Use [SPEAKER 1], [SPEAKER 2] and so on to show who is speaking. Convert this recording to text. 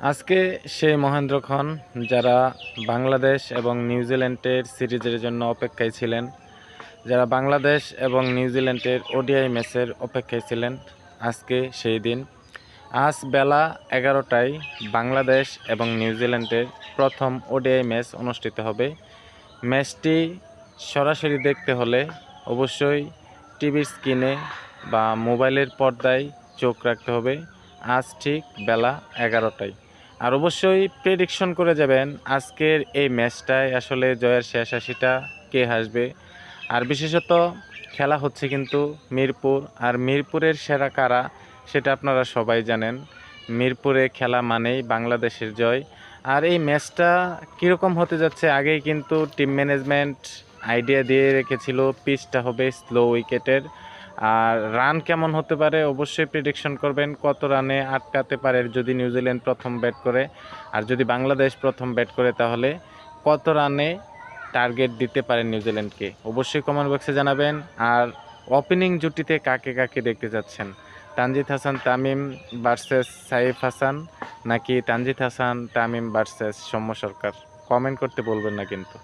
[SPEAKER 1] আজকে সেই মহেন্দ্রক্ষণ যারা বাংলাদেশ এবং নিউজিল্যান্ডের সিরিজের জন্য অপেক্ষায় ছিলেন, যারা বাংলাদেশ এবং নিউজিল্যান্ডের ওডিআই ম্যাচের অপেক্ষায় ছিলেন, আজকে সেই দিন। আজ বেলা 11টায় বাংলাদেশ এবং নিউজিল্যান্ডের প্রথম ওডিআই ম্যাচ অনুষ্ঠিত হবে। ম্যাচটি সরাসরি দেখতে হলে অবশ্যই টিভির স্ক্রিনে বা মোবাইলের পর্দায় চোখ রাখতে হবে আজ ঠিক বেলা 11টায়। আর অবশ্যই প্রেডিকশন করে যাবেন আজকের এই ম্যাচটায় আসলে জয়ের শেষ হাসিটা কে হাসবে। আর বিশেষত খেলা হচ্ছে কিন্তু মিরপুর, আর মিরপুরের সেরা কারা সেটা আপনারা সবাই জানেন। মিরপুরে খেলা মানেই বাংলাদেশের জয়। আর এই ম্যাচটা কীরকম হতে যাচ্ছে আগেই কিন্তু টিম ম্যানেজমেন্ট আইডিয়া দিয়ে রেখেছিল, পিচটা হবে স্লো উইকেটের। আর রান কেমন হতে পারে অবশ্যই প্রেডিকশন করবেন, কত রানে আটকাতে পারে যদি নিউজিল্যান্ড প্রথম ব্যাট করে, আর যদি বাংলাদেশ প্রথম ব্যাট করে তাহলে কত রানে টার্গেট দিতে পারেন নিউজিল্যান্ডকে অবশ্যই কমেন্ট বক্সে জানাবেন। আর ওপেনিং জুটিতে কাকে কাকে দেখতে যাচ্ছেন, তানজিদ হাসান তামিম ভার্সেস সাইফ হাসান, নাকি তানজিদ হাসান তামিম ভার্সেস সৌম্য সরকার? কমেন্ট করতে বলবেন না কিন্তু।